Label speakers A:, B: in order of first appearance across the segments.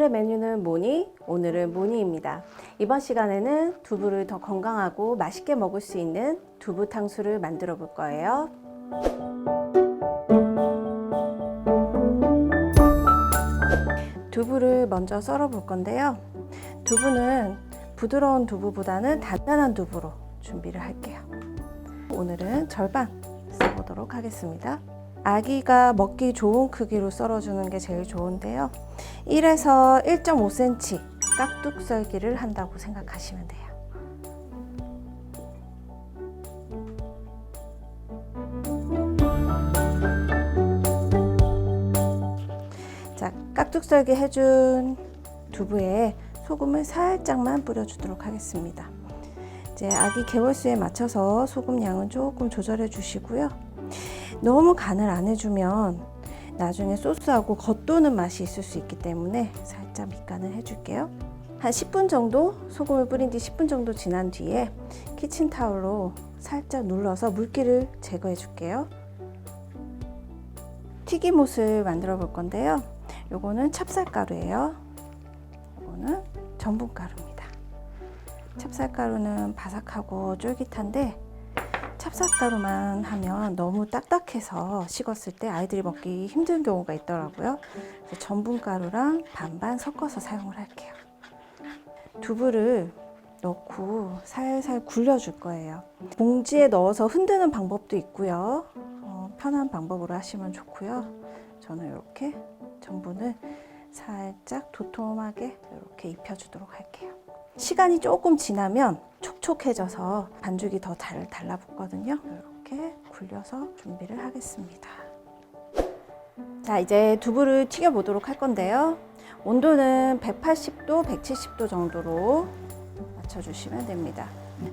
A: 오늘의 메뉴는 뭐니? 오늘은 뭐니입니다. 이번 시간에는 두부를 더 건강하고 맛있게 먹을 수 있는 두부 탕수를 만들어 볼 거예요. 두부를 먼저 썰어 볼 건데요. 두부는 부드러운 두부보다는 단단한 두부로 준비를 할게요. 오늘은 절반 썰어보도록 하겠습니다. 아기가 먹기 좋은 크기로 썰어주는 게 제일 좋은데요. 1에서 1.5cm 깍둑 썰기를 한다고 생각하시면 돼요. 자, 깍둑 썰기 해준 두부에 소금을 살짝만 뿌려주도록 하겠습니다. 이제 아기 개월수에 맞춰서 소금 양은 조금 조절해 주시고요. 너무 간을 안 해주면 나중에 소스하고 겉도는 맛이 있을 수 있기 때문에 살짝 밑간을 해줄게요. 한 10분 정도 소금을 뿌린 뒤 10분 정도 지난 뒤에 키친타올로 살짝 눌러서 물기를 제거해 줄게요. 튀김옷을 만들어 볼 건데요. 요거는 찹쌀가루예요. 요거는 전분가루입니다. 찹쌀가루는 바삭하고 쫄깃한데 찹쌀가루만 하면 너무 딱딱해서 식었을 때 아이들이 먹기 힘든 경우가 있더라고요. 그래서 전분가루랑 반반 섞어서 사용을 할게요. 두부를 넣고 살살 굴려줄 거예요. 봉지에 넣어서 흔드는 방법도 있고요. 편한 방법으로 하시면 좋고요. 저는 이렇게 전분을 살짝 도톰하게 이렇게 입혀주도록 할게요. 시간이 조금 지나면 촉촉해져서 반죽이 더 잘 달라붙거든요. 이렇게 굴려서 준비를 하겠습니다. 자, 이제 두부를 튀겨 보도록 할 건데요. 온도는 180도, 170도 정도로 맞춰주시면 됩니다.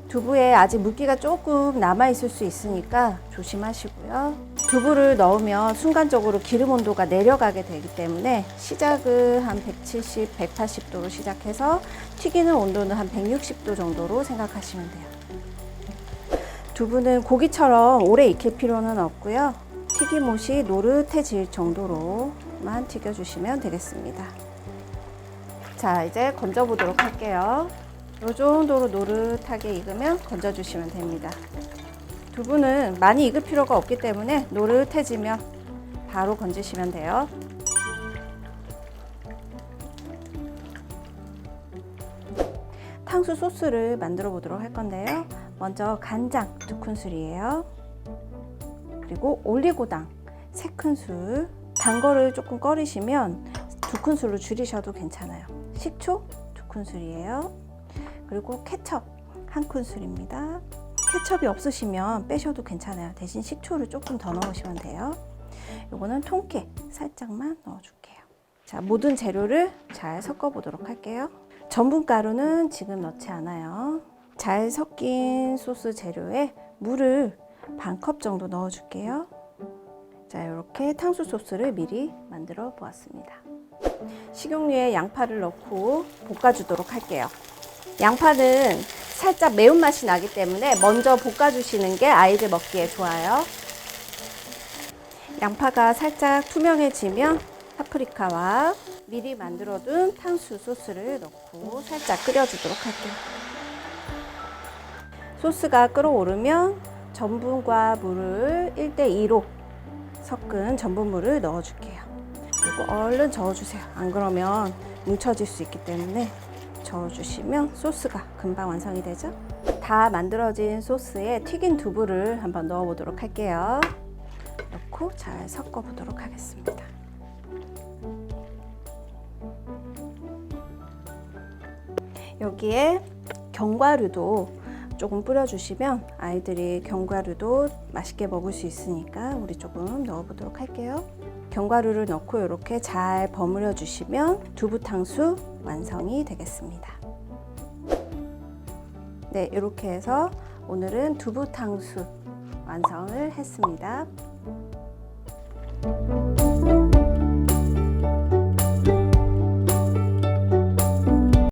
A: 두부에 아직 물기가 조금 남아있을 수 있으니까 조심하시고요. 두부를 넣으면 순간적으로 기름 온도가 내려가게 되기 때문에 시작을 한 170, 180도로 시작해서 튀기는 온도는 한 160도 정도로 생각하시면 돼요. 두부는 고기처럼 오래 익힐 필요는 없고요. 튀김옷이 노릇해질 정도로만 튀겨주시면 되겠습니다. 자, 이제 건져보도록 할게요. 이 정도로 노릇하게 익으면 건져주시면 됩니다. 두부는 많이 익을 필요가 없기 때문에 노릇해지면 바로 건지시면 돼요. 탕수 소스를 만들어 보도록 할 건데요. 먼저 간장 2큰술이에요. 그리고 올리고당 3큰술. 단 거를 조금 꺼리시면 2큰술로 줄이셔도 괜찮아요. 식초 2큰술이에요. 그리고 케첩 1큰술입니다. 케첩이 없으시면 빼셔도 괜찮아요. 대신 식초를 조금 더 넣으시면 돼요. 요거는 통깨 살짝만 넣어줄게요. 자, 모든 재료를 잘 섞어 보도록 할게요. 전분가루는 지금 넣지 않아요. 잘 섞인 소스 재료에 물을 반컵 정도 넣어줄게요. 자, 이렇게 탕수 소스를 미리 만들어 보았습니다. 식용유에 양파를 넣고 볶아주도록 할게요. 양파는 살짝 매운맛이 나기 때문에 먼저 볶아주시는 게 아이들 먹기에 좋아요. 양파가 살짝 투명해지면 파프리카와 미리 만들어둔 탕수 소스를 넣고 살짝 끓여주도록 할게요. 소스가 끓어오르면 전분과 물을 1:2로 섞은 전분물을 넣어줄게요. 그리고 얼른 저어주세요. 안 그러면 뭉쳐질 수 있기 때문에 저어주시면 소스가 금방 완성이 되죠. 다 만들어진 소스에 튀긴 두부를 한번 넣어 보도록 할게요. 넣고 잘 섞어 보도록 하겠습니다. 여기에 견과류도 조금 뿌려주시면 아이들이 견과류도 맛있게 먹을 수 있으니까 우리 조금 넣어 보도록 할게요. 견과류를 넣고 이렇게 잘 버무려 주시면 두부탕수 완성이 되겠습니다. 네, 이렇게 해서 오늘은 두부탕수 완성을 했습니다.